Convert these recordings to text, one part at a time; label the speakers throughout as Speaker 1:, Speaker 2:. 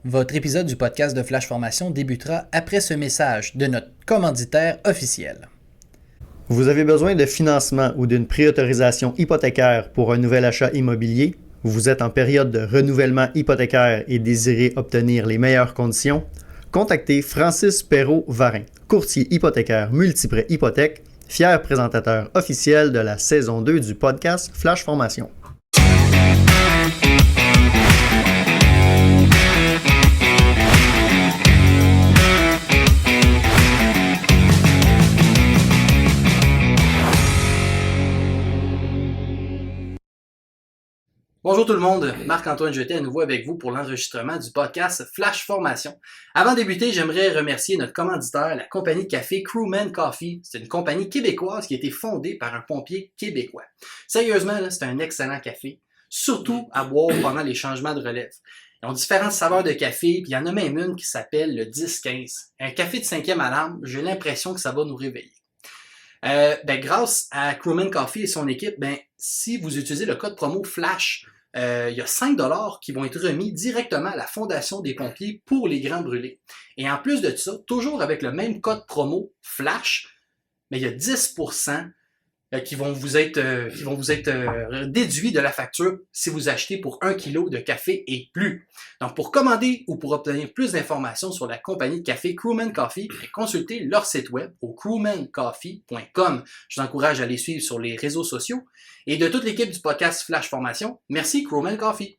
Speaker 1: Votre épisode du podcast de Flash Formation débutera après ce message de notre commanditaire officiel.
Speaker 2: Vous avez besoin de financement ou d'une préautorisation hypothécaire pour un nouvel achat immobilier? Vous êtes en période de renouvellement hypothécaire et désirez obtenir les meilleures conditions? Contactez Francis Perrault-Varin, courtier hypothécaire Multiprêt Hypothèque, fier présentateur officiel de la saison 2 du podcast Flash Formation.
Speaker 1: Bonjour tout le monde, Marc-Antoine Jeté à nouveau avec vous pour l'enregistrement du podcast Flash Formation. Avant de débuter, j'aimerais remercier notre commanditaire, la compagnie de café Crewman Coffee. C'est une compagnie québécoise qui a été fondée par un pompier québécois. Sérieusement, c'est un excellent café, surtout à boire pendant les changements de relève. Ils ont différentes saveurs de café, puis il y en a même une qui s'appelle le 10-15. Un café de 5e alarme, j'ai l'impression que ça va nous réveiller. Grâce à Crewman Coffee et son équipe, si vous utilisez le code promo FLASH, il y a 5$ qui vont être remis directement à la Fondation des pompiers pour les grands brûlés. Et en plus de ça, toujours avec le même code promo FLASH, il y a 10% qui vont vous être déduits de la facture si vous achetez pour 1 kg de café et plus. Donc, pour commander ou pour obtenir plus d'informations sur la compagnie de café Crewman Coffee, consultez leur site web au crewmancoffee.com. Je vous encourage à les suivre sur les réseaux sociaux. Et de toute l'équipe du podcast Flash Formation, merci Crewman Coffee.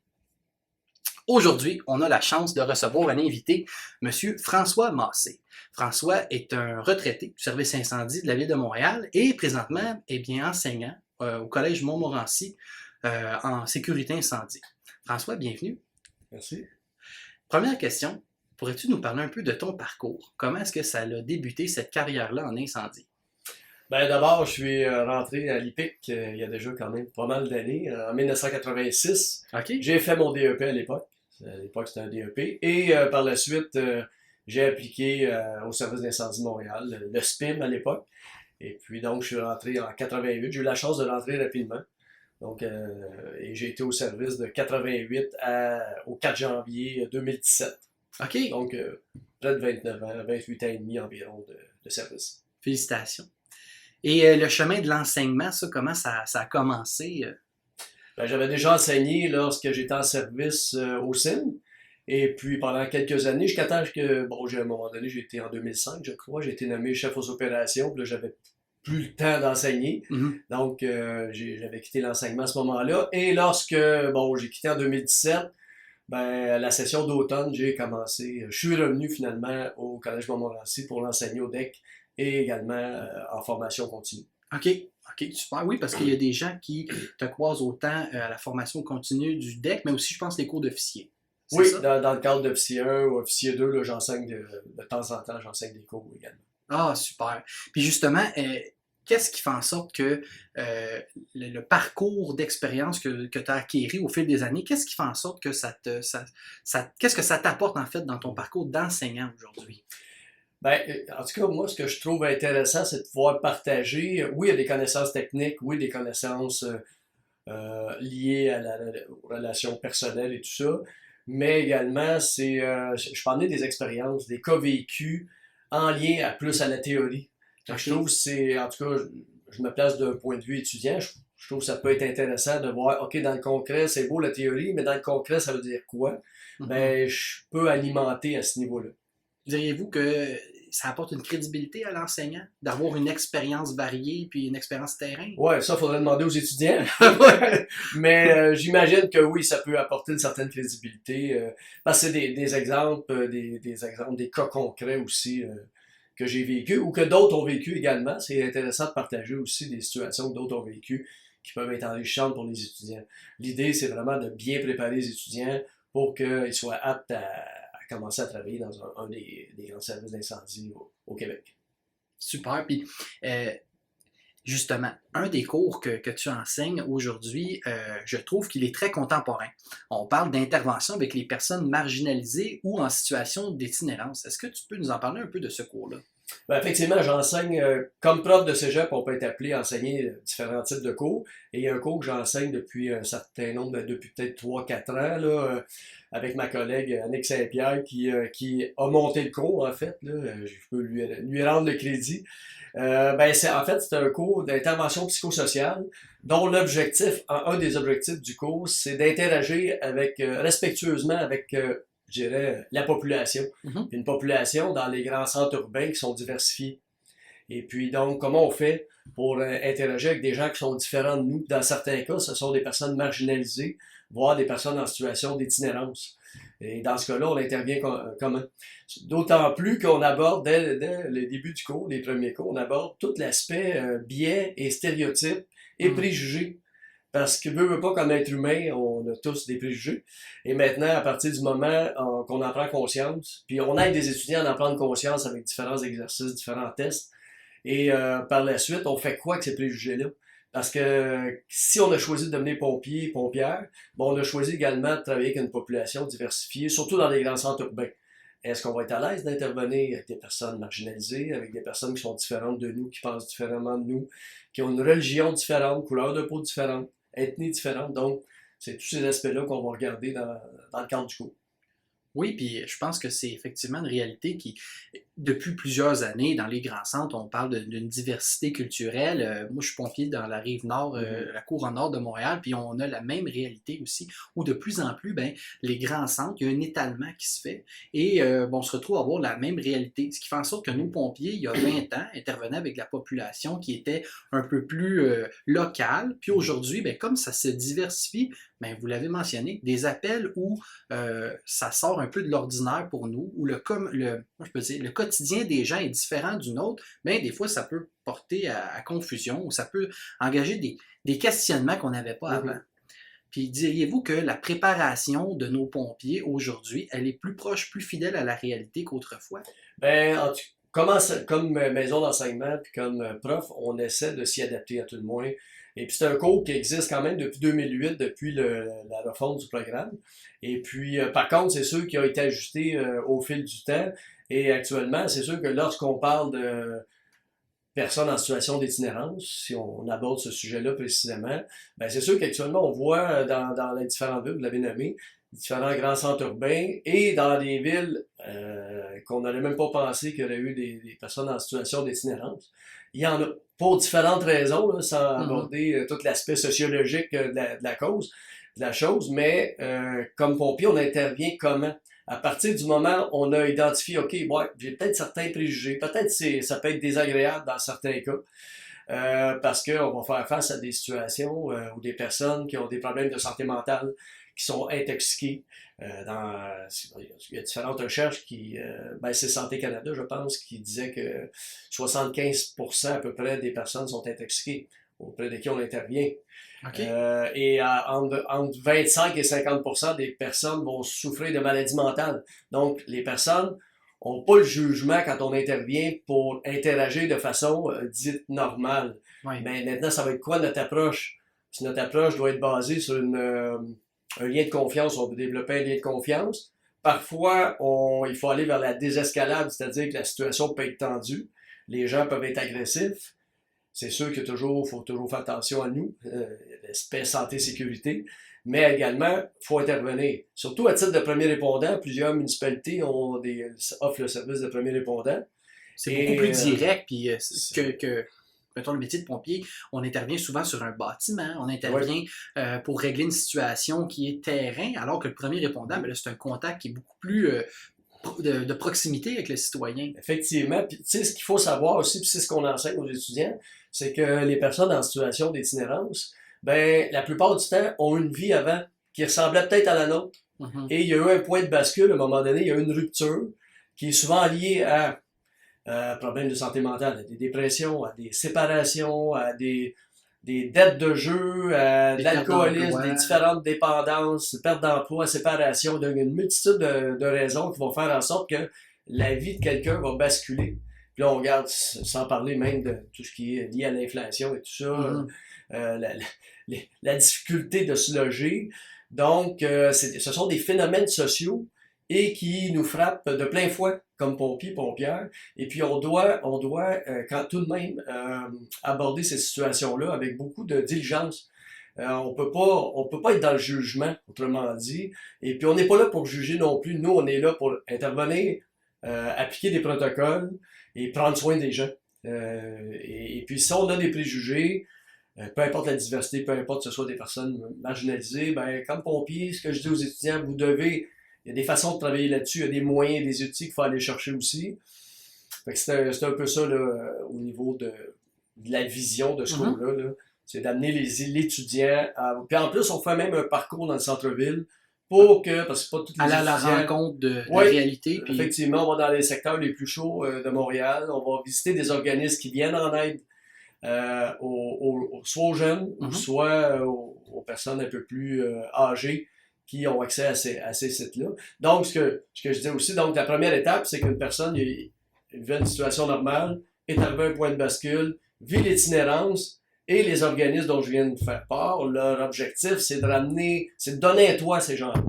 Speaker 1: Aujourd'hui, on a la chance de recevoir un invité, M. François Massé. François est un retraité du service incendie de la Ville de Montréal et présentement enseignant au Collège Montmorency en sécurité incendie. François, bienvenue.
Speaker 3: Merci.
Speaker 1: Première question, pourrais-tu nous parler un peu de ton parcours? Comment est-ce que ça a débuté cette carrière-là en incendie?
Speaker 3: D'abord, je suis rentré à l'IPIC il y a déjà quand même pas mal d'années, en 1986.
Speaker 1: OK.
Speaker 3: J'ai fait mon DEP à l'époque. À l'époque, c'était un DEP. Et par la suite, j'ai appliqué au service d'incendie de Montréal, le SPIM à l'époque. Et puis donc, je suis rentré en 88. J'ai eu la chance de rentrer rapidement. Donc, et j'ai été au service de 88 au 4 janvier 2017.
Speaker 1: OK.
Speaker 3: Donc, près de 29 ans, 28 ans et demi environ de service.
Speaker 1: Félicitations. Et le chemin de l'enseignement, ça, comment ça a commencé?
Speaker 3: J'avais déjà enseigné lorsque j'étais en service au CIN. Et puis pendant quelques années, jusqu'à temps que, à un moment donné, j'ai été en 2005, je crois, j'ai été nommé chef aux opérations. Puis là, j'avais plus le temps d'enseigner.
Speaker 1: Mm-hmm.
Speaker 3: Donc, j'avais quitté l'enseignement à ce moment-là. Et lorsque, j'ai quitté en 2017, la session d'automne, j'ai commencé. Je suis revenu finalement au Collège Montmorency pour l'enseigner au DEC et également en formation continue.
Speaker 1: OK, super. Oui, parce qu'il y a des gens qui te croisent autant à la formation continue du DEC, mais aussi, je pense, les cours d'officier.
Speaker 3: Oui, dans le cadre d'officier 1 ou officier 2, là, j'enseigne de temps en temps, j'enseigne des cours également.
Speaker 1: Ah, super. Puis justement, qu'est-ce qui fait en sorte que le parcours d'expérience que tu as acquis au fil des années, qu'est-ce qui fait en sorte que qu'est-ce que ça t'apporte en fait dans ton parcours d'enseignant aujourd'hui?
Speaker 3: En tout cas, moi, ce que je trouve intéressant, c'est de pouvoir partager, oui, il y a des connaissances techniques, oui, des connaissances liées aux relations personnelles et tout ça, mais également, je parlais des expériences, des cas vécus en lien plus à la théorie.
Speaker 1: Okay.
Speaker 3: Je trouve en tout cas, je me place d'un point de vue étudiant, je trouve que ça peut être intéressant de voir, OK, dans le concret, c'est beau la théorie, mais dans le concret, ça veut dire quoi?
Speaker 1: Mm-hmm.
Speaker 3: Je peux alimenter à ce niveau-là.
Speaker 1: Diriez-vous que ça apporte une crédibilité à l'enseignant d'avoir une expérience variée puis une expérience terrain?
Speaker 3: Ouais, ça, il faudrait demander aux étudiants. Mais j'imagine que oui, ça peut apporter une certaine crédibilité. Parce que c'est des exemples, des exemples, des cas concrets aussi que j'ai vécu ou que d'autres ont vécu également. C'est intéressant de partager aussi des situations que d'autres ont vécues qui peuvent être enrichissantes pour les étudiants. L'idée, c'est vraiment de bien préparer les étudiants pour qu'ils soient aptes à commencer à travailler dans un des grands services d'incendie au Québec.
Speaker 1: Super. Puis, justement, un des cours que tu enseignes aujourd'hui, je trouve qu'il est très contemporain. On parle d'intervention avec les personnes marginalisées ou en situation d'itinérance. Est-ce que tu peux nous en parler un peu de ce cours-là?
Speaker 3: Ben, effectivement, j'enseigne comme prof de cégep, on peut être appelé à enseigner différents types de cours. Et il y a un cours que j'enseigne depuis un certain nombre, depuis peut-être 3-4 ans, là, avec ma collègue Annick Saint-Pierre qui a monté le cours, en fait. Là, je peux lui rendre le crédit. En fait, c'est un cours d'intervention psychosociale dont un des objectifs du cours, c'est d'interagir respectueusement avec je dirais, la population.
Speaker 1: Mhm.
Speaker 3: Une population dans les grands centres urbains qui sont diversifiés. Et puis donc, comment on fait pour interagir avec des gens qui sont différents de nous? Dans certains cas, ce sont des personnes marginalisées, voire des personnes en situation d'itinérance. Et dans ce cas-là, on intervient comment? D'autant plus qu'on aborde, dès le début du cours, les premiers cours, on aborde tout l'aspect biais et stéréotypes et préjugés. Parce que veut pas comme être humain, on a tous des préjugés. Et maintenant, à partir du moment qu'on en prend conscience, puis on aide des étudiants à en prendre conscience avec différents exercices, différents tests, et par la suite, on fait quoi avec ces préjugés-là? Parce que si on a choisi de devenir pompier, pompière, on a choisi également de travailler avec une population diversifiée, surtout dans les grands centres urbains. Est-ce qu'on va être à l'aise d'intervenir avec des personnes marginalisées, avec des personnes qui sont différentes de nous, qui pensent différemment de nous, qui ont une religion différente, couleur de peau différente, ethnie différente? Donc, c'est tous ces aspects-là qu'on va regarder dans le cadre du cours.
Speaker 1: Oui, puis je pense que c'est effectivement une réalité qui, depuis plusieurs années, dans les grands centres, on parle d'une diversité culturelle. Moi, je suis pompier dans la rive nord, la couronne nord de Montréal, puis on a la même réalité aussi, où de plus en plus, les grands centres, il y a un étalement qui se fait, et on se retrouve à avoir la même réalité, ce qui fait en sorte que nos pompiers, il y a 20 ans, intervenaient avec la population qui était un peu plus locale, puis aujourd'hui, comme ça se diversifie, vous l'avez mentionné, des appels où ça sort un peu de l'ordinaire pour nous, où le quotidien des gens est différent du nôtre, des fois ça peut porter à confusion, ou ça peut engager des questionnements qu'on n'avait pas avant. Puis diriez-vous que la préparation de nos pompiers aujourd'hui, elle est plus proche, plus fidèle à la réalité qu'autrefois?
Speaker 3: Comme maison d'enseignement, puis comme prof, on essaie de s'y adapter à tout le moins. Et puis c'est un cours qui existe quand même depuis 2008, depuis la refonte du programme. Et puis, par contre, c'est sûr qu'il a été ajusté au fil du temps. Et actuellement, c'est sûr que lorsqu'on parle de personnes en situation d'itinérance, si on aborde ce sujet-là précisément, c'est sûr qu'actuellement, on voit dans les différentes villes, vous l'avez nommé, différents grands centres urbains et dans des villes qu'on n'aurait même pas pensé qu'il y aurait eu des personnes en situation d'itinérance. Il y en a pour différentes raisons, là, sans aborder tout l'aspect sociologique de la cause, de la chose, mais comme pompier, on intervient comment? À partir du moment où on a identifié, OK, j'ai peut-être certains préjugés, peut-être ça peut être désagréable dans certains cas, parce qu'on va faire face à des situations où des personnes qui ont des problèmes de santé mentale, qui sont intoxiqués. Il y a différentes recherches c'est Santé Canada, je pense, qui disait que 75% à peu près des personnes sont intoxiquées auprès de qui on intervient.
Speaker 1: Okay.
Speaker 3: Entre 25 et 50% des personnes vont souffrir de maladies mentales. Donc, les personnes n'ont pas le jugement quand on intervient pour interagir de façon dite normale.
Speaker 1: Oui.
Speaker 3: Mais maintenant, ça va être quoi notre approche? Si notre approche doit être basée sur un lien de confiance, on veut développer un lien de confiance. Parfois, il faut aller vers la désescalade, c'est-à-dire que la situation peut être tendue. Les gens peuvent être agressifs. C'est sûr qu'il faut toujours faire attention à nous, l'aspect santé-sécurité, mais également, il faut intervenir. Surtout à titre de premier répondant, plusieurs municipalités offrent le service de premier répondant.
Speaker 1: C'est beaucoup plus direct, puis mettons, le métier de pompier, on intervient souvent sur un bâtiment, on intervient pour régler une situation qui est terrain, alors que le premier répondant, c'est un contact qui est beaucoup plus de proximité avec le citoyen.
Speaker 3: Effectivement, puis tu sais, ce qu'il faut savoir aussi, puis c'est ce qu'on enseigne aux étudiants, c'est que les personnes en situation d'itinérance, la plupart du temps, ont une vie avant qui ressemblait peut-être à la nôtre. Et il y a eu un point de bascule, à un moment donné, il y a eu une rupture qui est souvent liée à problèmes de santé mentale, à des dépressions, à des séparations, à des dettes de jeu, à de l'alcoolisme, des différentes dépendances, perte d'emploi, séparation, donc une multitude de raisons qui vont faire en sorte que la vie de quelqu'un va basculer. Puis là, on regarde, sans parler même de tout ce qui est lié à l'inflation et tout ça, la difficulté de se loger. Donc, ce sont des phénomènes sociaux et qui nous frappe de plein fouet comme pompiers, pompières. Et puis on doit quand tout de même aborder ces situations-là avec beaucoup de diligence. On peut pas être dans le jugement, autrement dit. Et puis on n'est pas là pour juger non plus. Nous, on est là pour intervenir, appliquer des protocoles et prendre soin des gens. Et puis si on a des préjugés, peu importe la diversité, peu importe que ce soit des personnes marginalisées, ben comme pompier, ce que je dis aux étudiants, il y a des façons de travailler là-dessus, il y a des moyens, des outils qu'il faut aller chercher aussi. Fait que c'est un peu ça là, au niveau de la vision de ce cours-là. Là. C'est d'amener l'étudiant à... Puis en plus, on fait même un parcours dans le centre-ville pour que, parce que pas tous les
Speaker 1: aller à
Speaker 3: étudiants...
Speaker 1: la rencontre de la réalité. Puis...
Speaker 3: Effectivement, on va dans les secteurs les plus chauds de Montréal, on va visiter des organismes qui viennent en aide soit aux jeunes, soit aux personnes un peu plus âgées qui ont accès à ces sites-là. Donc, ce que je disais aussi, donc la première étape, c'est qu'une personne il vit une situation normale, est arrivé à un point de bascule, vit l'itinérance, et les organismes dont je viens de faire part, leur objectif, c'est de donner un toit à ces gens-là.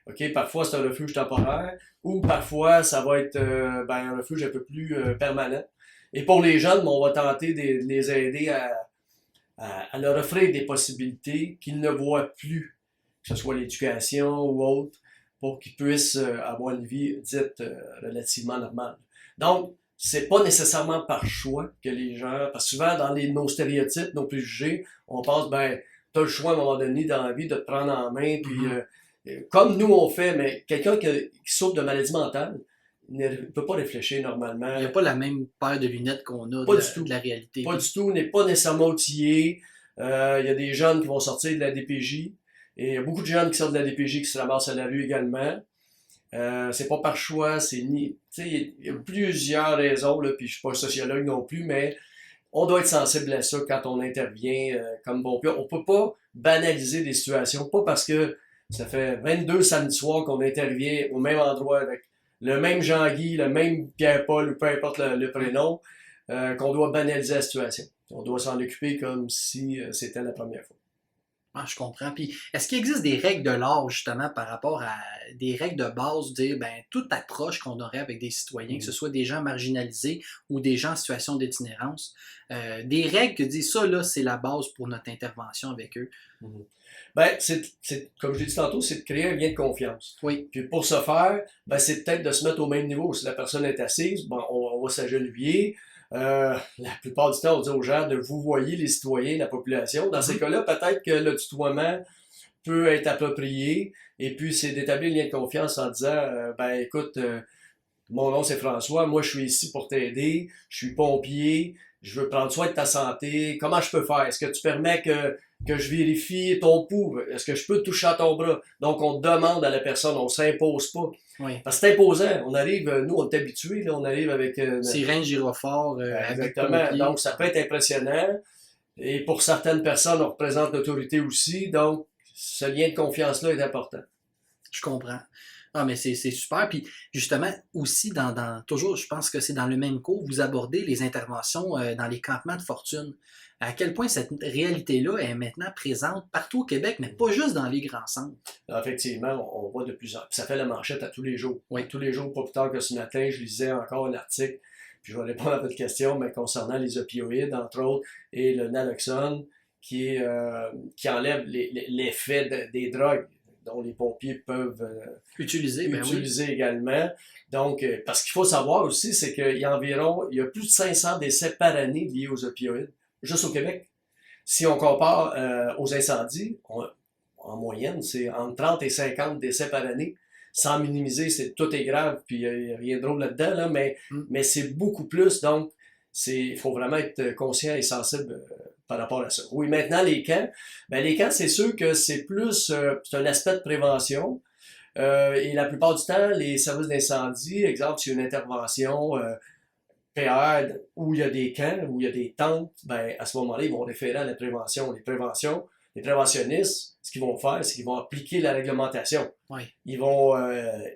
Speaker 3: OK? Parfois, c'est un refuge temporaire, ou parfois, ça va être un refuge un peu plus permanent. Et pour les jeunes, on va tenter de les aider à leur offrir des possibilités qu'ils ne voient plus, que ce soit l'éducation ou autre, pour qu'ils puissent avoir une vie dite relativement normale. Donc, c'est pas nécessairement par choix que les gens... Parce que souvent, dans nos stéréotypes, nos préjugés, on pense, t'as le choix à un moment donné dans la vie de te prendre en main, puis comme nous on fait, mais quelqu'un qui souffre de maladie mentale, ne peut pas réfléchir normalement.
Speaker 1: Il n'y a pas la même paire de lunettes qu'on a de la réalité.
Speaker 3: Pas du tout, n'est pas nécessairement outillé. Il y a des jeunes qui vont sortir de la DPJ. Et il y a beaucoup de jeunes qui sortent de la DPJ qui se ramassent à la rue également. C'est pas par choix, c'est ni... Tu sais, il y a plusieurs raisons, là, puis je suis pas un sociologue non plus, mais on doit être sensible à ça quand on intervient comme pompier. On peut pas banaliser des situations, pas parce que ça fait 22 samedis soirs qu'on intervient au même endroit avec le même Jean-Guy, le même Pierre-Paul, ou peu importe le prénom, qu'on doit banaliser la situation. On doit s'en occuper comme si c'était la première fois.
Speaker 1: Ah, je comprends. Puis, est-ce qu'il existe des règles de l'art, justement, par rapport à des règles de base, dire, toute approche qu'on aurait avec des citoyens, que ce soit des gens marginalisés ou des gens en situation d'itinérance, des règles que disent ça, là, c'est la base pour notre intervention avec eux?
Speaker 3: Comme je l'ai dit tantôt, c'est de créer un lien de confiance.
Speaker 1: Oui.
Speaker 3: Puis pour ce faire, c'est peut-être de se mettre au même niveau. Si la personne est assise, on va s'agenouiller. La plupart du temps, on dit aux gens de vous voyez les citoyens, la population. Dans ces cas-là, peut-être que le tutoiement peut être approprié. Et puis, c'est d'établir un lien de confiance en disant, écoute, mon nom c'est François, moi je suis ici pour t'aider, je suis pompier, je veux prendre soin de ta santé, comment je peux faire? Est-ce que tu permets que je vérifie ton pouls? Est-ce que je peux toucher à ton bras? Donc, on demande à la personne, on s'impose pas.
Speaker 1: Oui.
Speaker 3: Parce que c'est imposant. On arrive, nous, on est habitués, là, on arrive avec...
Speaker 1: Sirène, gyrophare,
Speaker 3: exactement. Donc, ça peut être impressionnant. Et pour certaines personnes, on représente l'autorité aussi. Donc, ce lien de confiance-là est important.
Speaker 1: Je comprends. Ah, mais c'est super. Puis, justement, aussi, toujours, je pense que c'est dans le même cours, vous abordez les interventions dans les campements de fortune. À quel point cette réalité-là est maintenant présente partout au Québec, mais pas juste dans les grands centres.
Speaker 3: Effectivement, on voit de plus en plus. Ça fait la manchette à tous les jours.
Speaker 1: Oui.
Speaker 3: Tous les jours, pas plus tard que ce matin, je lisais encore un article, puis je vais répondre à votre question, mais concernant les opioïdes, entre autres, et le naloxone, qui enlève l'effet des drogues dont les pompiers peuvent
Speaker 1: utiliser
Speaker 3: également. Donc, parce qu'il faut savoir aussi, c'est qu'il y a plus de 500 décès par année liés aux opioïdes, juste au Québec. Si on compare aux incendies, en moyenne, c'est entre 30 et 50 décès par année. Sans minimiser, tout est grave, puis il n'y a rien de drôle là-dedans, là, mais c'est beaucoup plus. Donc, il faut vraiment être conscient et sensible par rapport à ça. Oui, maintenant, les camps. Les camps, c'est sûr que c'est plus c'est un aspect de prévention. Et la plupart du temps, les services d'incendie, exemple, s'il y a une intervention PR où il y a des camps, où il y a des tentes, à ce moment-là, ils vont référer à la prévention. Les préventionnistes, ce qu'ils vont faire, c'est qu'ils vont appliquer la réglementation.
Speaker 1: Oui.
Speaker 3: Ils vont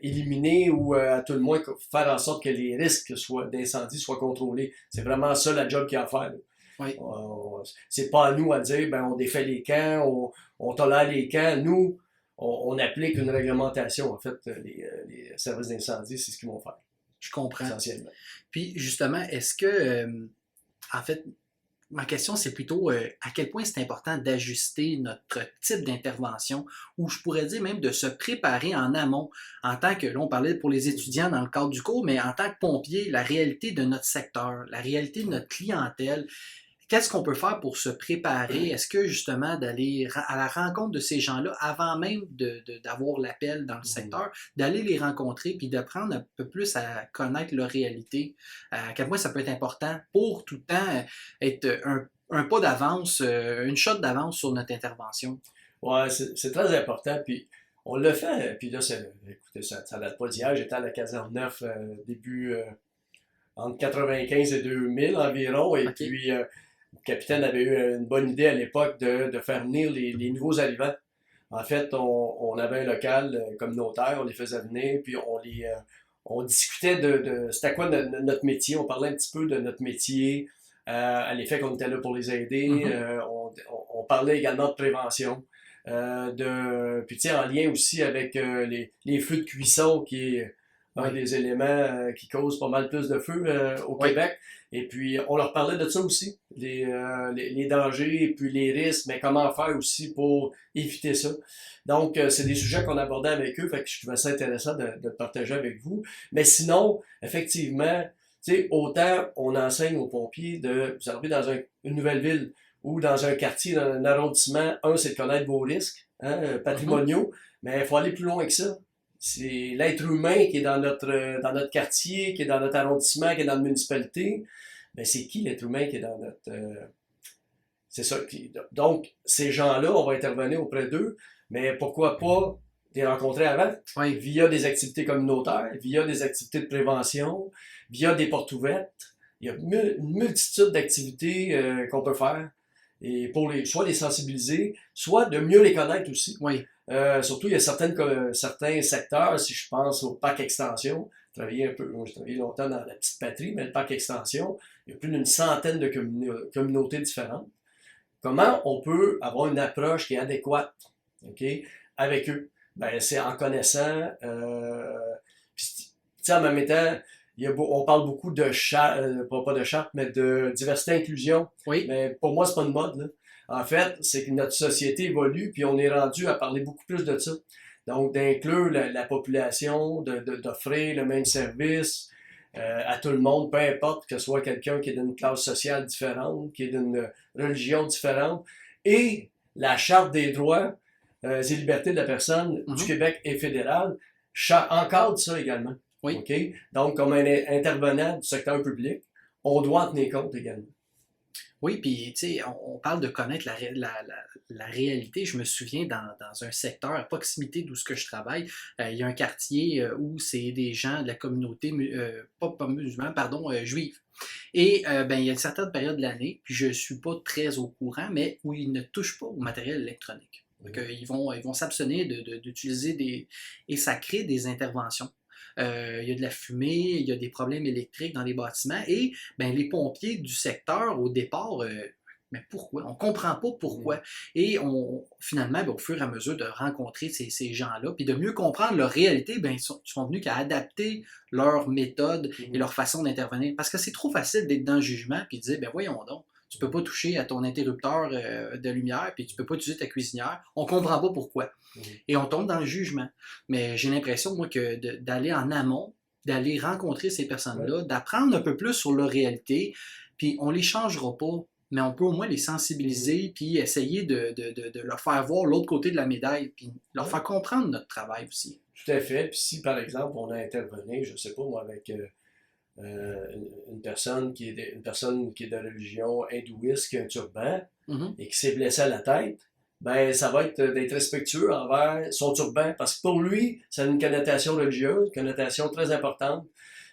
Speaker 3: éliminer ou à tout le moins faire en sorte que les risques d'incendie soient contrôlés. C'est vraiment ça la job qu'il y a à faire.
Speaker 1: Oui.
Speaker 3: C'est pas à nous à dire, on défait les camps, on tolère les camps. Nous, on applique une réglementation. En fait, les services d'incendie, c'est ce qu'ils vont faire,
Speaker 1: Je comprends.
Speaker 3: essentiellement.
Speaker 1: Puis justement, est-ce que, en fait, ma question c'est plutôt à quel point c'est important d'ajuster notre type d'intervention, ou je pourrais dire même de se préparer en amont, en tant que, là on parlait pour les étudiants dans le cadre du cours, mais en tant que pompier, la réalité de notre secteur, la réalité de notre clientèle. Qu'est-ce qu'on peut faire pour se préparer? Est-ce que justement d'aller à la rencontre de ces gens-là avant même d'avoir l'appel dans le secteur, d'aller les rencontrer puis d'apprendre un peu plus à connaître leur réalité, à quel point ça peut être important pour tout le temps être un pas d'avance, une shot d'avance sur notre intervention?
Speaker 3: Ouais, c'est très important. Puis on l'a fait. Puis là, écoutez, ça date pas d'hier. J'étais à la caserne 9 début entre 95 et 2000 environ. Et
Speaker 1: OK.
Speaker 3: puis, le capitaine avait eu une bonne idée à l'époque de faire venir les nouveaux arrivants. En fait, on avait un local communautaire, on les faisait venir, puis on discutait de c'était quoi notre métier, on parlait un petit peu de notre métier, à l'effet qu'on était là pour les aider. On parlait également de prévention. Puis tu sais, en lien aussi avec les feux de cuisson, qui est un des éléments qui cause pas mal plus de feu au Québec. Et puis, on leur parlait de ça aussi, les dangers et puis les risques, mais comment faire aussi pour éviter ça. Donc, c'est des sujets qu'on abordait avec eux, fait que je trouvais ça intéressant de le partager avec vous. Mais sinon, effectivement, tu sais, autant on enseigne aux pompiers vous arrivez dans une nouvelle ville ou dans un quartier, dans un arrondissement, c'est de connaître vos risques patrimoniaux, mais il faut aller plus loin que ça. C'est l'être humain qui est dans notre quartier, qui est dans notre arrondissement, qui est dans notre municipalité. Mais c'est qui l'être humain qui est dans notre... c'est ça. Donc, ces gens-là, on va intervenir auprès d'eux, mais pourquoi pas les rencontrer avant, via des activités communautaires, via des activités de prévention, via des portes ouvertes. Il y a une multitude d'activités qu'on peut faire, et pour soit les sensibiliser, soit de mieux les connaître aussi.
Speaker 1: Oui.
Speaker 3: Surtout, il y a certains secteurs, si je pense au parc extension, j'ai travaillé longtemps dans la petite patrie, mais le parc extension, il y a plus d'une centaine de communautés différentes. Comment on peut avoir une approche qui est adéquate, avec eux? Ben, c'est en connaissant, en même temps, on parle beaucoup de charte, pas de charte, mais de diversité-inclusion.
Speaker 1: Oui.
Speaker 3: Mais pour moi, c'est pas une mode, là. En fait, c'est que notre société évolue, puis on est rendu à parler beaucoup plus de ça. Donc, d'inclure la population, d'offrir le même service à tout le monde, peu importe que ce soit quelqu'un qui est d'une classe sociale différente, qui est d'une religion différente. Et la Charte des droits et libertés de la personne du Québec et fédéral encadre ça également.
Speaker 1: Oui.
Speaker 3: Okay? Donc, comme un intervenant du secteur public, on doit en tenir compte également.
Speaker 1: Oui, puis tu sais, on parle de connaître la réalité. Je me souviens dans un secteur à proximité d'où ce que je travaille, il y a un quartier où c'est des gens de la communauté, pas musulmane, pardon, juive. Et il y a une certaine période de l'année, puis je suis pas très au courant, mais où ils ne touchent pas au matériel électronique. Donc, ils vont s'abstenir d'utiliser et ça crée des interventions. Il y a de la fumée, il y a des problèmes électriques dans les bâtiments et les pompiers du secteur au départ, mais pourquoi? On ne comprend pas pourquoi. Et finalement, au fur et à mesure de rencontrer ces gens-là, puis de mieux comprendre leur réalité, ils sont venus qu'à adapter leur méthode et leur façon d'intervenir. Parce que c'est trop facile d'être dans le jugement et de dire, voyons donc, tu peux pas toucher à ton interrupteur de lumière, puis tu peux pas utiliser ta cuisinière. On comprend pas pourquoi. Et on tombe dans le jugement. Mais j'ai l'impression, moi, que d'aller en amont, d'aller rencontrer ces personnes-là, d'apprendre un peu plus sur leur réalité, puis on les changera pas, mais on peut au moins les sensibiliser, puis essayer de leur faire voir l'autre côté de la médaille, puis leur faire comprendre notre travail aussi.
Speaker 3: Tout à fait. Puis si, par exemple, on a intervenu, je sais pas moi, avec... une personne qui est de religion hindouiste, qui a un turban et qui s'est blessé à la tête, ça va être d'être respectueux envers son turban, parce que pour lui, ça a une connotation religieuse, une connotation très importante.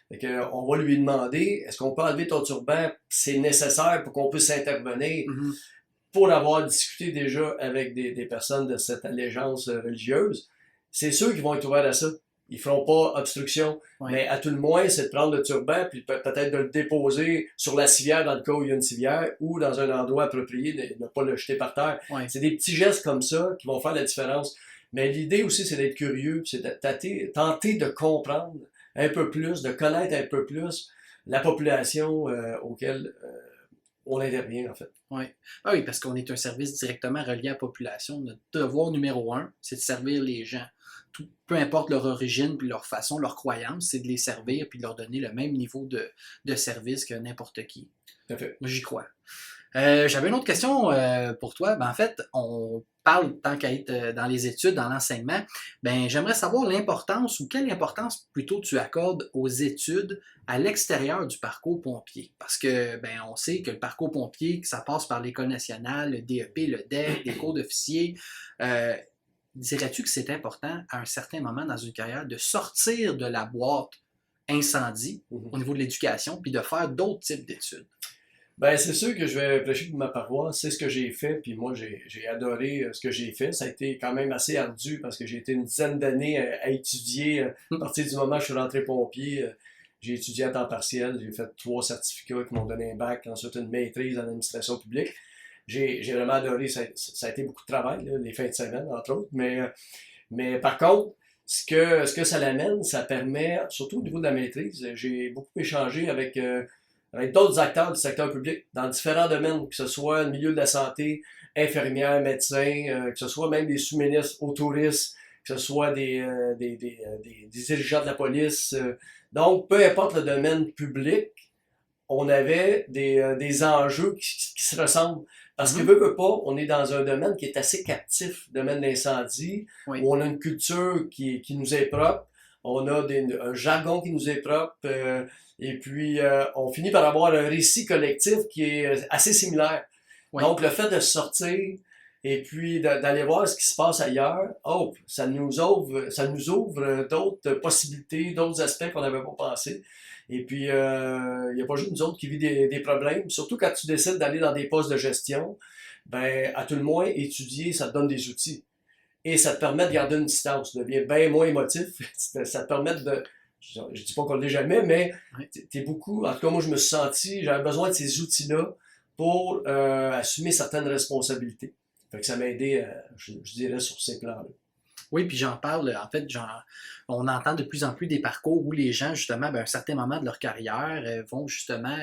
Speaker 3: Fait que, on va lui demander, est-ce qu'on peut enlever ton turban? C'est nécessaire pour qu'on puisse intervenir. Pour avoir discuté déjà avec des personnes de cette allégeance religieuse, c'est ceux qui vont être ouverts à ça. Ils feront pas obstruction. Mais à tout le moins, c'est de prendre le turban puis peut-être de le déposer sur la civière dans le cas où il y a une civière ou dans un endroit approprié, de ne pas le jeter par terre. C'est des petits gestes comme ça qui vont faire la différence. Mais l'idée aussi, c'est d'être curieux, c'est de tenter de comprendre un peu plus, de connaître un peu plus la population auquel on intervient, en fait.
Speaker 1: Oui. Ah oui, parce qu'on est un service directement relié à la population. Notre devoir numéro un, c'est de servir les gens. Peu importe leur origine, puis leur façon, leur croyance, c'est de les servir puis de leur donner le même niveau de service que n'importe qui.
Speaker 3: Tout à fait.
Speaker 1: Moi, j'y crois. J'avais une autre question pour toi. En fait, on parle tant qu'à être dans les études, dans l'enseignement. J'aimerais savoir l'importance ou quelle importance plutôt tu accordes aux études à l'extérieur du parcours pompier. Parce que on sait que le parcours pompier, ça passe par l'École nationale, le DEP, le DEC, les cours d'officiers. Dirais-tu que c'est important à un certain moment dans une carrière de sortir de la boîte incendie au niveau de l'éducation puis de faire d'autres types d'études?
Speaker 3: C'est sûr que je vais prêcher pour ma paroisse, c'est ce que j'ai fait, puis moi j'ai adoré ce que j'ai fait. Ça a été quand même assez ardu parce que j'ai été une dizaine d'années à étudier. À partir du moment où je suis rentré pompier, j'ai étudié à temps partiel, j'ai fait 3 certificats qui m'ont donné un bac, ensuite une maîtrise en administration publique. J'ai vraiment adoré, ça a été beaucoup de travail, là, les fins de semaine entre autres, mais par contre, ce que ça l'amène, ça permet, surtout au niveau de la maîtrise, j'ai beaucoup échangé avec d'autres acteurs du secteur public dans différents domaines, que ce soit le milieu de la santé, infirmières, médecins, que ce soit même des sous-ministres au tourisme, que ce soit des dirigeants de la police. Donc, peu importe le domaine public, on avait des enjeux qui se ressemblent. Parce que veut pas, on est dans un domaine qui est assez captif, le domaine de l'incendie,
Speaker 1: Oui.
Speaker 3: où on a une culture qui nous est propre, on a un jargon qui nous est propre, et puis on finit par avoir un récit collectif qui est assez similaire.
Speaker 1: Oui.
Speaker 3: Donc le fait de sortir et puis d'aller voir ce qui se passe ailleurs, ça nous ouvre d'autres possibilités, d'autres aspects qu'on n'avait pas pensé. Et puis, il n'y a pas juste nous autres qui vivent des problèmes. Surtout quand tu décides d'aller dans des postes de gestion, à tout le moins, étudier, ça te donne des outils. Et ça te permet de garder une distance. Tu deviens bien moins émotif. Ça te permet de... Je dis pas qu'on ne l'est jamais, mais t'es beaucoup... En tout cas, moi, je me suis senti... J'avais besoin de ces outils-là pour assumer certaines responsabilités. Fait que ça m'a aidé, je dirais, sur ces plans-là.
Speaker 1: Oui, puis j'en parle, en fait, on entend de plus en plus des parcours où les gens, justement, à un certain moment de leur carrière, vont justement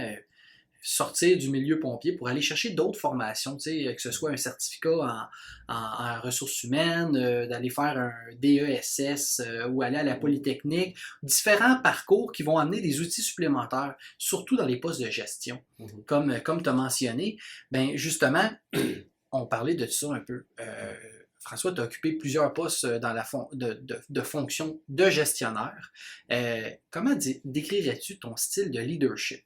Speaker 1: sortir du milieu pompier pour aller chercher d'autres formations, que ce soit un certificat en ressources humaines, d'aller faire un DESS ou aller à la Polytechnique, différents parcours qui vont amener des outils supplémentaires, surtout dans les postes de gestion, comme tu as mentionné. Justement, on parlait de ça un peu. François, tu as occupé plusieurs postes dans de fonctions de gestionnaire. Comment décrirais-tu ton style de leadership?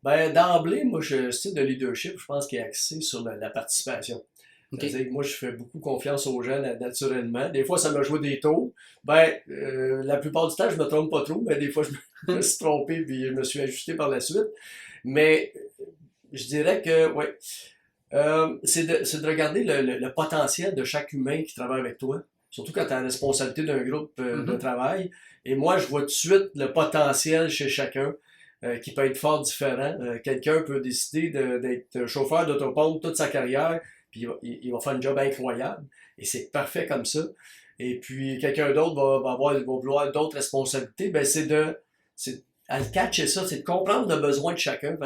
Speaker 3: D'emblée, moi, le style de leadership, je pense qu'il est axé sur la participation. Okay. C'est-à-dire que moi, je fais beaucoup confiance aux gens naturellement. Des fois, ça m'a joué des tours. La plupart du temps, je me trompe pas trop, mais des fois, je me suis trompé puis je me suis ajusté par la suite. Mais je dirais que, ouais. C'est de regarder le potentiel de chaque humain qui travaille avec toi, surtout quand tu as la responsabilité d'un groupe de travail. Et moi, je vois tout de suite le potentiel chez chacun qui peut être fort différent. Quelqu'un peut décider d'être chauffeur d'autopompe toute sa carrière, puis il va faire un job incroyable, et c'est parfait comme ça. Et puis, quelqu'un d'autre va vouloir d'autres responsabilités. C'est à catcher ça, c'est de comprendre le besoin de chacun.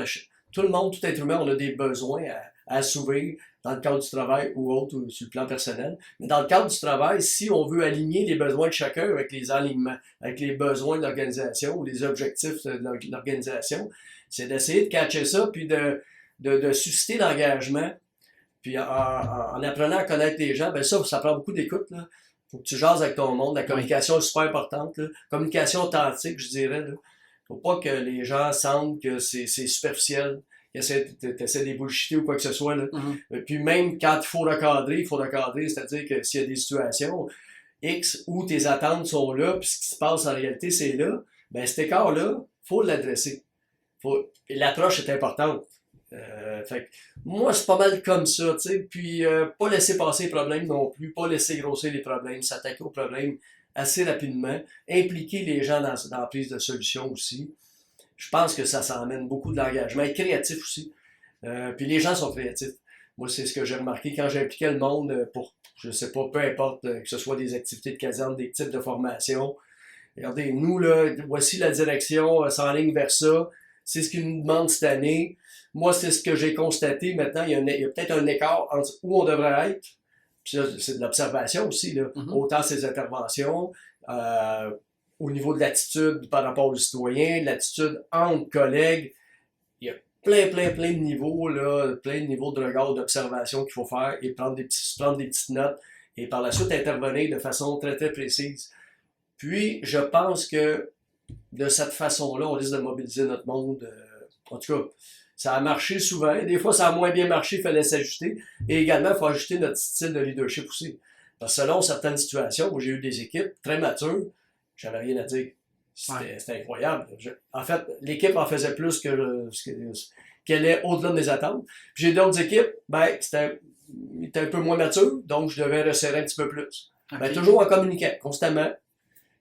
Speaker 3: Tout le monde, tout être humain, on a des besoins à assouvir dans le cadre du travail ou autre, ou sur le plan personnel. Mais dans le cadre du travail, si on veut aligner les besoins de chacun avec les alignements, avec les besoins de l'organisation ou les objectifs de l'organisation, c'est d'essayer de catcher ça, puis de susciter l'engagement. Puis en apprenant à connaître les gens, ça prend beaucoup d'écoute, là. Faut que tu jases avec ton monde. La communication est super importante, là. Communication authentique, je dirais, là. Faut pas que les gens sentent que c'est superficiel, qu'ils essaient de bullshiter ou quoi que ce soit, là. Puis même quand il faut recadrer, c'est-à-dire que s'il y a des situations X où tes attentes sont là, puis ce qui se passe en réalité, c'est là, cet écart-là, faut l'adresser. Et l'approche est importante. Fait que moi, c'est pas mal comme ça, tu sais. Puis pas laisser passer les problèmes non plus, pas laisser grossir les problèmes, s'attaquer aux problèmes assez rapidement, impliquer les gens dans la prise de solution aussi. Je pense que ça emmène beaucoup de l'engagement, être créatif aussi. Puis les gens sont créatifs. Moi, c'est ce que j'ai remarqué quand j'impliquais le monde pour, je sais pas, peu importe, que ce soit des activités de caserne, des types de formation. Regardez, nous, là, voici la direction, s'enligne vers ça. C'est ce qu'ils nous demandent cette année. Moi, c'est ce que j'ai constaté. Maintenant, il y a peut-être un écart entre où on devrait être. Puis ça, c'est de l'observation aussi, là. Autant ces interventions, au niveau de l'attitude par rapport aux citoyens, de l'attitude entre collègues. Il y a plein de niveaux, là, plein de niveaux de regard, d'observation qu'il faut faire et prendre des petites notes et par la suite intervenir de façon très précise. Puis, je pense que de cette façon-là, on risque de mobiliser notre monde. En tout cas, ça a marché souvent. Des fois, ça a moins bien marché, il fallait s'ajuster. Et également, il faut ajuster notre style de leadership aussi. Parce que selon certaines situations où j'ai eu des équipes très matures, j'avais rien à dire. C'était incroyable. En fait, l'équipe en faisait plus qu'elle est au-delà de mes attentes. Puis j'ai d'autres équipes, ben, c'était un peu moins mature, donc je devais resserrer un petit peu plus. Okay. Ben, toujours en communiquant, constamment.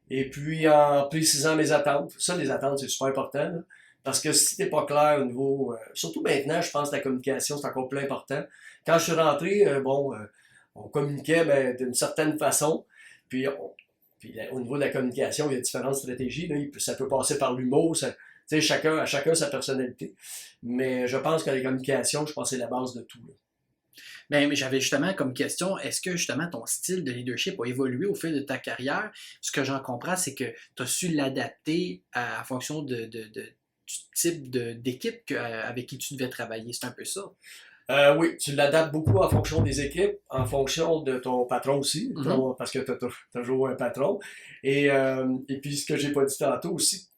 Speaker 3: Et puis en précisant mes attentes. Ça, les attentes, c'est super important. Là, parce que si t'es pas clair au niveau... surtout maintenant, je pense que la communication, c'est encore plus important. Quand je suis rentré, on communiquait d'une certaine façon. Puis au niveau de la communication, il y a différentes stratégies. Là. Ça peut passer par l'humour. À chacun sa personnalité. Mais je pense que la communication, je pense que c'est la base de tout. Là.
Speaker 1: Bien, mais j'avais justement comme question, est-ce que justement ton style de leadership a évolué au fil de ta carrière? Ce que j'en comprends, c'est que tu as su l'adapter en fonction du type d'équipe avec qui tu devais travailler. C'est un peu ça?
Speaker 3: Oui, tu l'adaptes beaucoup en fonction des équipes, en fonction de ton patron aussi, parce que tu as toujours un patron. Et puis, ce que j'ai pas dit tantôt aussi,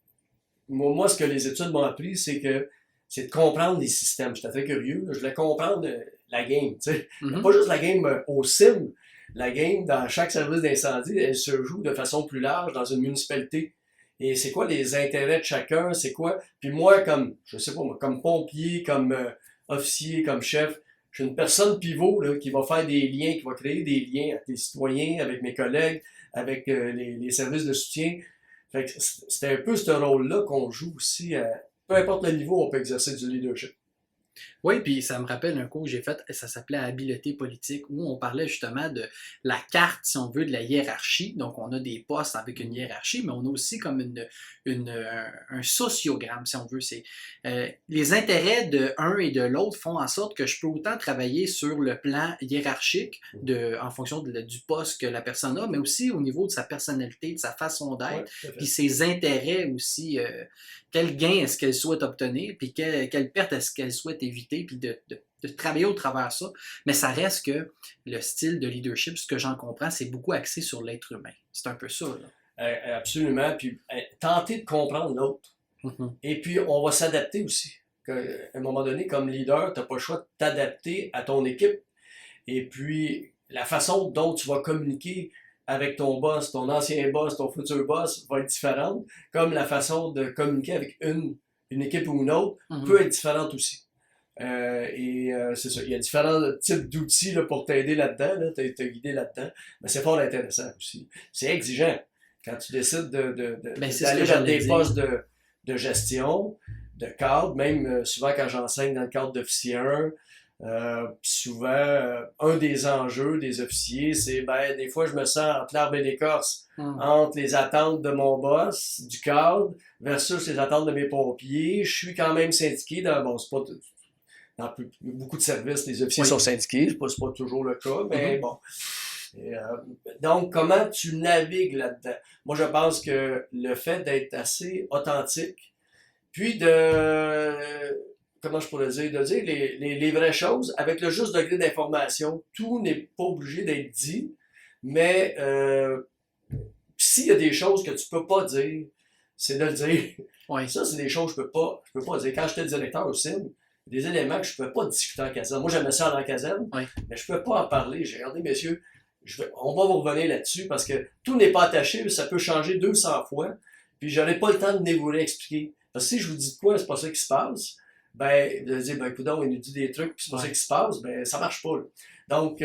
Speaker 3: moi, ce que les études m'ont appris, c'est de comprendre les systèmes. J'étais très curieux. Je voulais comprendre la game. Tu sais. Pas juste la game au sim. La game, dans chaque service d'incendie, elle se joue de façon plus large dans une municipalité. Et c'est quoi les intérêts de chacun? C'est quoi? Puis moi, je sais pas, comme pompier, comme officier, comme chef, je suis une personne pivot là, qui va faire des liens, qui va créer des liens avec les citoyens, avec mes collègues, avec les services de soutien. Fait que c'était un peu ce rôle-là qu'on joue aussi. Peu importe le niveau, on peut exercer du leadership.
Speaker 1: Oui, puis ça me rappelle un cours que j'ai fait, ça s'appelait Habileté politique, où on parlait justement de la carte, si on veut, de la hiérarchie. Donc, on a des postes avec une hiérarchie, mais on a aussi comme un sociogramme, si on veut. C'est les intérêts de un et de l'autre font en sorte que je peux autant travailler sur le plan hiérarchique, en fonction du poste que la personne a, mais aussi au niveau de sa personnalité, de sa façon d'être, puis ses intérêts aussi. Quel gain est-ce qu'elle souhaite obtenir, puis quelle perte est-ce qu'elle souhaite éviter, puis de travailler au travers de ça. Mais ça reste que le style de leadership, ce que j'en comprends, c'est beaucoup axé sur l'être humain. C'est un peu ça, là.
Speaker 3: Absolument. Puis tenter de comprendre l'autre. Et puis, on va s'adapter aussi. À un moment donné, comme leader, tu n'as pas le choix de t'adapter à ton équipe. Et puis, la façon dont tu vas communiquer avec ton boss, ton ancien boss, ton futur boss va être différente, comme la façon de communiquer avec une équipe ou une autre peut être différente aussi. C'est ça, il y a différents types d'outils là, pour t'aider là-dedans, te guider là-dedans, mais c'est fort intéressant aussi. C'est exigeant quand tu décides d'aller vers des postes de gestion, de cadre, même souvent quand j'enseigne dans le cadre d'officier 1, souvent, un des enjeux des officiers, c'est des fois je me sens entre l'arbre et l'écorce, entre les attentes de mon boss, du cadre, versus les attentes de mes pompiers. Je suis quand même syndiqué c'est pas dans beaucoup de services, les officiers sont syndiqués, c'est pas toujours le cas, mais bon. Donc, comment tu navigues là-dedans? Moi, je pense que le fait d'être assez authentique, puis comment je pourrais dire, de dire les vraies choses avec le juste degré d'information. Tout n'est pas obligé d'être dit, mais s'il y a des choses que tu peux pas dire, c'est de le dire.
Speaker 1: Oui.
Speaker 3: Ça, c'est des choses que je peux pas dire. Quand j'étais directeur au CIM, des éléments que je ne pouvais pas discuter en caserne. Moi, j'aimais ça dans la caserne, mais je ne peux pas en parler. J'ai regardé, messieurs, on va vous revenir là-dessus parce que tout n'est pas attaché, ça peut changer 200 fois, puis j'aurais pas le temps de venir vous l'expliquer. Parce que si je vous dis de quoi, c'est pas ça qui se passe, vous allez dire, écoute, il nous dit des trucs, puis c'est pas ça qui se passe, ça marche pas. Là. Donc,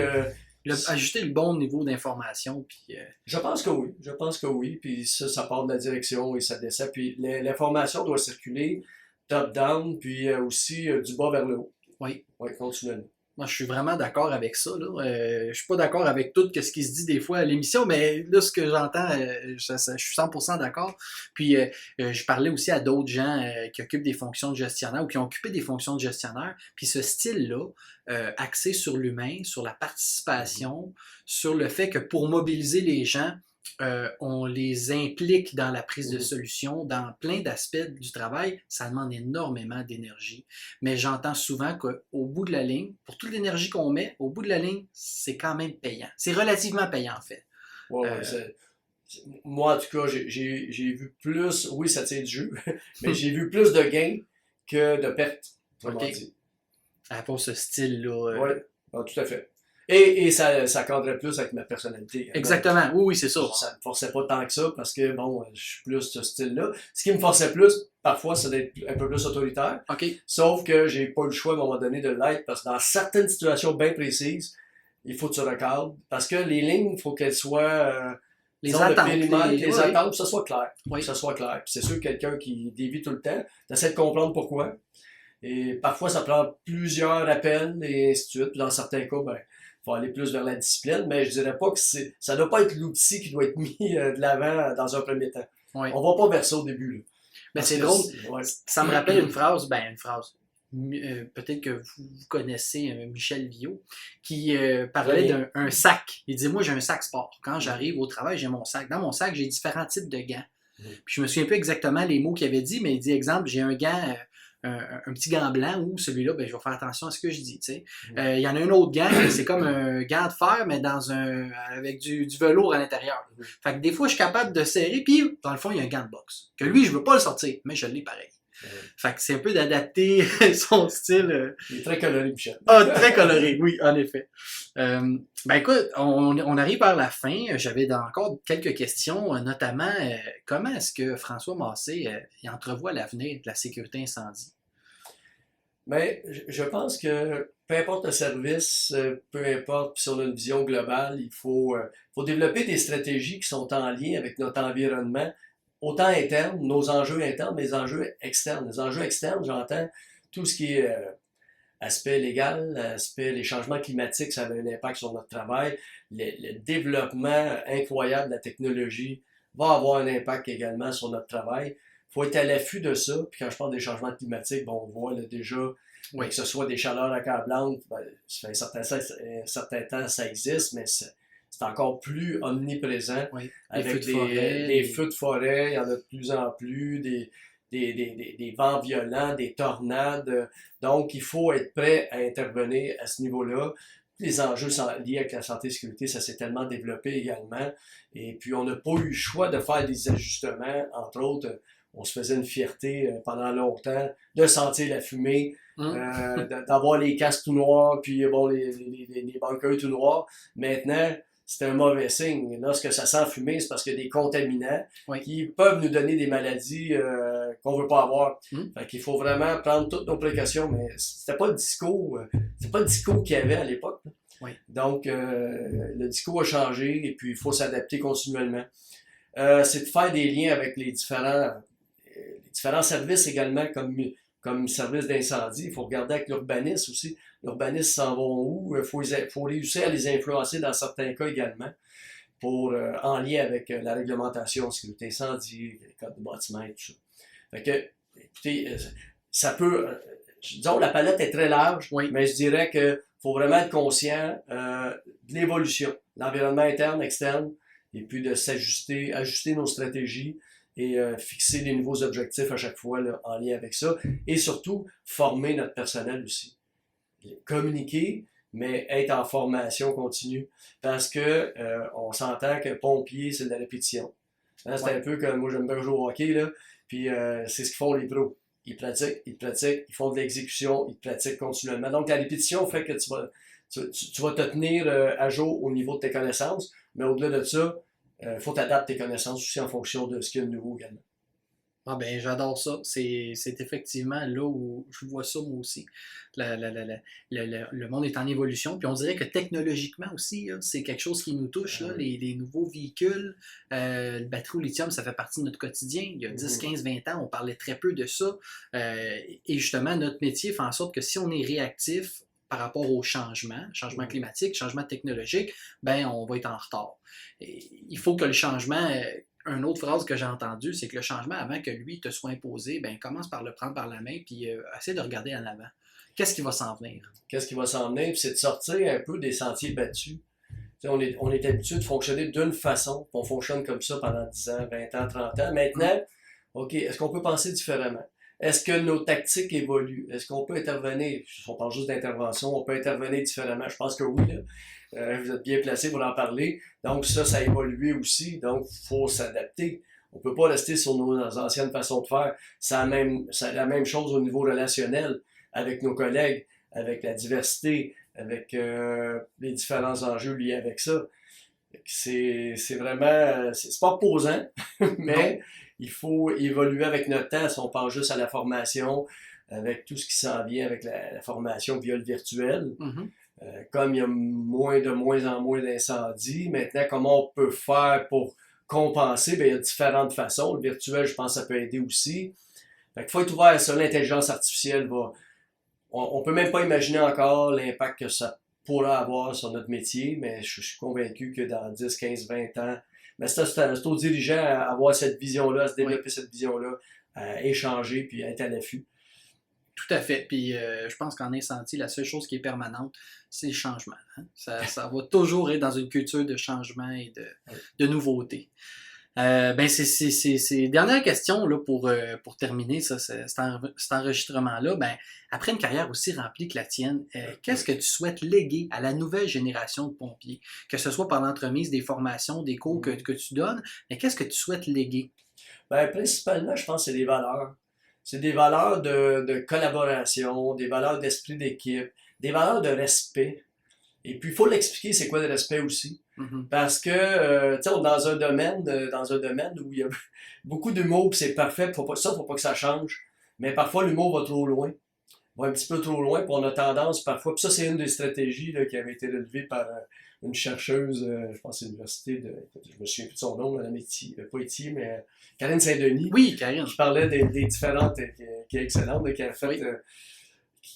Speaker 1: ajuster le bon niveau d'information, puis...
Speaker 3: Je pense que oui, puis ça part de la direction et ça descend, puis l'information doit circuler top-down, puis aussi du bas vers le haut.
Speaker 1: Oui.
Speaker 3: Oui, continuellement.
Speaker 1: Moi, je suis vraiment d'accord avec ça. Là. Je suis pas d'accord avec tout ce qui se dit des fois à l'émission, mais là, ce que j'entends, je suis 100% d'accord. Puis, je parlais aussi à d'autres gens qui occupent des fonctions de gestionnaire ou qui ont occupé des fonctions de gestionnaire. Puis, ce style-là, axé sur l'humain, sur la participation, sur le fait que pour mobiliser les gens, on les implique dans la prise de solution, dans plein d'aspects du travail, ça demande énormément d'énergie. Mais j'entends souvent qu'au bout de la ligne, pour toute l'énergie qu'on met, au bout de la ligne, c'est quand même payant. C'est relativement payant, en fait.
Speaker 3: Ouais, moi, en tout cas, j'ai vu plus, oui, ça tient du jeu, mais j'ai vu plus de gains que de pertes, autrement dit.
Speaker 1: Pour ce style-là.
Speaker 3: Oui, tout à fait. Et ça cadrait plus avec ma personnalité. Également.
Speaker 1: Exactement, oui, c'est ça.
Speaker 3: Ça me forçait pas tant que ça parce que, bon, je suis plus ce style-là. Ce qui me forçait plus, parfois, c'est d'être un peu plus autoritaire.
Speaker 1: Okay.
Speaker 3: Sauf que j'ai pas le choix à un moment donné de l'être parce que dans certaines situations bien précises, il faut que tu recadres. Parce que les lignes, il faut qu'elles soient...
Speaker 1: les attentes.
Speaker 3: Les attentes, que ça soit clair.
Speaker 1: Oui.
Speaker 3: Que ça soit clair. Puis c'est sûr que quelqu'un qui dévie tout le temps, tu essaies de comprendre pourquoi. Et parfois, ça prend plusieurs appels et ainsi de suite. Puis dans certains cas, ben, faut aller plus vers la discipline, mais je dirais pas que ça doit pas être l'outil qui doit être mis de l'avant dans un premier temps.
Speaker 1: Oui.
Speaker 3: On va pas vers ça au début. Là.
Speaker 1: Mais c'est drôle. Ça me rappelle une phrase. Peut-être que vous connaissez Michel Viau, qui parlait d'un sac. Il disait, moi, j'ai un sac sport. Quand j'arrive au travail, j'ai mon sac. Dans mon sac, j'ai différents types de gants. Puis je me souviens pas exactement les mots qu'il avait dit, mais il dit, exemple, j'ai un gant... un petit gant blanc ou celui-là, ben, je vais faire attention à ce que je dis. Il y en a un autre gant, c'est comme un gant de fer, mais avec du velours à l'intérieur. Fait que des fois, je suis capable de serrer, puis dans le fond, il y a un gant de boxe. Que lui, je veux pas le sortir, mais je l'ai pareil. Fait que c'est un peu d'adapter son style.
Speaker 3: Il est très coloré, Michel.
Speaker 1: Ah, très coloré, oui, en effet. Ben écoute, on arrive vers la fin. J'avais encore quelques questions, notamment comment est-ce que François Massé il entrevoit l'avenir de la sécurité incendie?
Speaker 3: Mais je pense que peu importe le service, peu importe, si on a une vision globale, il faut développer des stratégies qui sont en lien avec notre environnement, autant interne, nos enjeux internes, mais les enjeux externes. Les enjeux externes, j'entends tout ce qui est aspect légal, les changements climatiques, ça a un impact sur notre travail. Le développement incroyable de la technologie va avoir un impact également sur notre travail. Il faut être à l'affût de ça. Puis quand je parle des changements climatiques, bon, on voit là, déjà que ce soit des chaleurs accablantes, ben, ça fait un certain temps ça existe, mais c'est encore plus omniprésent.
Speaker 1: Oui.
Speaker 3: Avec les feux de forêt, il y en a de plus en plus, des vents violents, des tornades. Donc, il faut être prêt à intervenir à ce niveau-là. Les enjeux liés avec la santé et la sécurité, ça s'est tellement développé également. Et puis, on n'a pas eu le choix de faire des ajustements. Entre autres, on se faisait une fierté pendant longtemps de sentir la fumée, d'avoir les casques tout noirs, puis bon, les bunkers tout noirs. Maintenant, c'est un mauvais signe. Lorsque ça sent fumée, c'est parce qu'il y a des contaminants qui peuvent nous donner des maladies qu'on ne veut pas avoir. Fait qu'il faut vraiment prendre toutes nos précautions, mais c'était pas le discours qu'il y avait à l'époque.
Speaker 1: Oui.
Speaker 3: Donc, le discours a changé et puis il faut s'adapter continuellement. C'est de faire des liens avec les différents services également, comme service d'incendie. Il faut regarder avec l'urbanisme aussi. L'urbanisme s'en va où? Il faut réussir à les influencer dans certains cas également en lien avec la réglementation, sécurité incendie, les codes de bâtiment et tout ça. Fait que, écoutez, ça peut... disons, la palette est très large, mais je dirais qu'il faut vraiment être conscient de l'évolution, l'environnement interne, externe, et puis de ajuster nos stratégies et fixer des nouveaux objectifs à chaque fois là, en lien avec ça. Et surtout, former notre personnel aussi. Communiquer, mais être en formation continue. Parce que on s'entend que pompier, c'est de la répétition. Hein, c'est un peu comme moi, j'aime bien jouer au hockey, là, puis c'est ce qu'ils font les pros. Ils pratiquent, ils font de l'exécution, ils pratiquent continuellement. Donc, la répétition fait que tu vas te tenir à jour au niveau de tes connaissances, mais au-delà de ça, il faut t'adapter tes connaissances aussi en fonction de ce qu'il y a de nouveau également.
Speaker 1: Ah ben j'adore ça. C'est effectivement là où je vois ça moi aussi. Le monde est en évolution. Puis on dirait que technologiquement aussi, là, c'est quelque chose qui nous touche. Là, les nouveaux véhicules, le batterie au lithium, ça fait partie de notre quotidien. Il y a 10, 15, 20 ans, on parlait très peu de ça. Et justement, notre métier fait en sorte que si on est réactif, par rapport au changement climatique, changement technologique, ben on va être en retard. Et il faut que le changement, une autre phrase que j'ai entendue, c'est que le changement, avant que lui te soit imposé, ben commence par le prendre par la main puis essaie de regarder en avant. Qu'est-ce qui va s'en venir?
Speaker 3: Qu'est-ce qui va s'en venir? Puis c'est de sortir un peu des sentiers battus. On est habitué de fonctionner d'une façon. On fonctionne comme ça pendant 10 ans, 20 ans, 30 ans. Maintenant, OK, est-ce qu'on peut penser différemment? Est-ce que nos tactiques évoluent? Est-ce qu'on peut intervenir? Si on parle juste d'intervention, on peut intervenir différemment. Je pense que oui. Là. Vous êtes bien placé pour en parler. Donc ça a évolué aussi. Donc, il faut s'adapter. On ne peut pas rester sur nos anciennes façons de faire. C'est la même chose au niveau relationnel avec nos collègues, avec la diversité, avec les différents enjeux liés avec ça. C'est vraiment... C'est pas opposant, mais il faut évoluer avec notre temps. Si on pense juste à la formation, avec tout ce qui s'en vient avec la formation via le virtuel, comme il y a de moins en moins d'incendies, maintenant, comment on peut faire pour compenser? Bien, il y a différentes façons. Le virtuel, je pense que ça peut aider aussi. Fait qu'il faut être ouvert à ça. L'intelligence artificielle va... On peut même pas imaginer encore l'impact que ça pourra avoir sur notre métier, mais je suis convaincu que dans 10, 15, 20 ans, mais c'est aux dirigeants à avoir cette vision-là, à se développer cette vision-là, à échanger puis à être à l'affût.
Speaker 1: Tout à fait. Puis je pense qu'en incendie, la seule chose qui est permanente, c'est le changement. Hein? Ça va toujours être dans une culture de changement et de nouveauté. C'est dernière question là, pour terminer cet enregistrement-là. Ben, après une carrière aussi remplie que la tienne, qu'est-ce que tu souhaites léguer à la nouvelle génération de pompiers? Que ce soit par l'entremise des formations, des cours que tu donnes, mais qu'est-ce que tu souhaites léguer?
Speaker 3: Ben, principalement, je pense que c'est des valeurs. C'est des valeurs de collaboration, des valeurs d'esprit d'équipe, des valeurs de respect. Et puis, il faut l'expliquer, c'est quoi le respect aussi. Parce que, tu sais, dans un domaine où il y a beaucoup d'humour, puis c'est parfait, faut pas que ça change. Mais parfois, l'humour va trop loin. Va un petit peu trop loin, puis on a tendance parfois, puis ça, c'est une des stratégies là, qui avait été relevée par une chercheuse, je pense à l'université je me souviens plus de son nom, pas Étier, mais Karine Saint-Denis.
Speaker 1: Oui, Karine.
Speaker 3: Qui parlait des différentes, qui est excellente, qui a fait...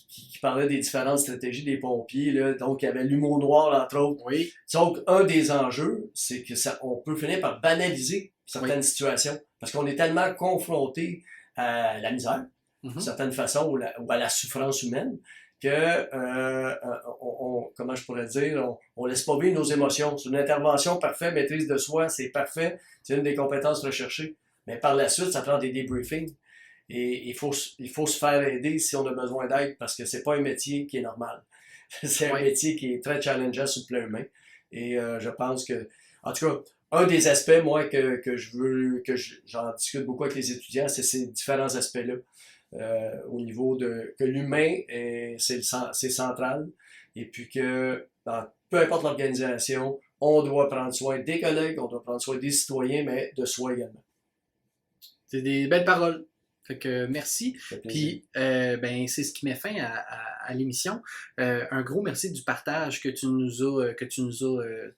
Speaker 3: Qui parlait des différentes stratégies des pompiers. Là. Donc, il y avait l'humour noir, entre autres.
Speaker 1: Oui.
Speaker 3: Donc, un des enjeux, c'est que on peut finir par banaliser certaines situations. Parce qu'on est tellement confronté à la misère, d'une certaine façon, ou à la souffrance humaine, que, comment je pourrais dire, on laisse pas vivre nos émotions. C'est une intervention parfaite, maîtrise de soi, c'est parfait. C'est une des compétences recherchées. Mais par la suite, ça prend des débriefings. Et il faut se faire aider si on a besoin d'aide parce que c'est pas un métier qui est normal. C'est un métier qui est très challengeant sur le plan humain. Et je pense que, en tout cas, un des aspects, moi, que j'en discute beaucoup avec les étudiants, c'est ces différents aspects-là. Au niveau que l'humain, c'est central. Et puis que, peu importe l'organisation, on doit prendre soin des collègues, on doit prendre soin des citoyens, mais de soi également.
Speaker 1: C'est des belles paroles. Fait que merci. Puis c'est ce qui met fin à l'émission. Un gros merci du partage que tu nous as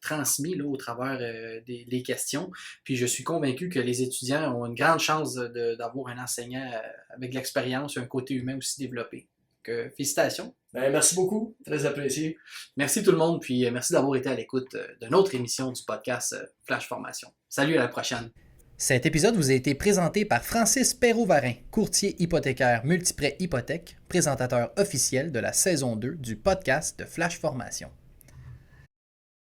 Speaker 1: transmis là, au travers des questions. Puis je suis convaincu que les étudiants ont une grande chance d'avoir un enseignant avec de l'expérience et un côté humain aussi développé. Donc, félicitations.
Speaker 3: Merci beaucoup, très apprécié.
Speaker 1: Merci tout le monde, puis merci d'avoir été à l'écoute d'une autre émission du podcast Flash Formation. Salut, à la prochaine. Cet épisode vous a été présenté par Francis Perrault-Varin, courtier hypothécaire Multiprêt Hypothèque, présentateur officiel de la saison 2 du podcast de Flash Formation.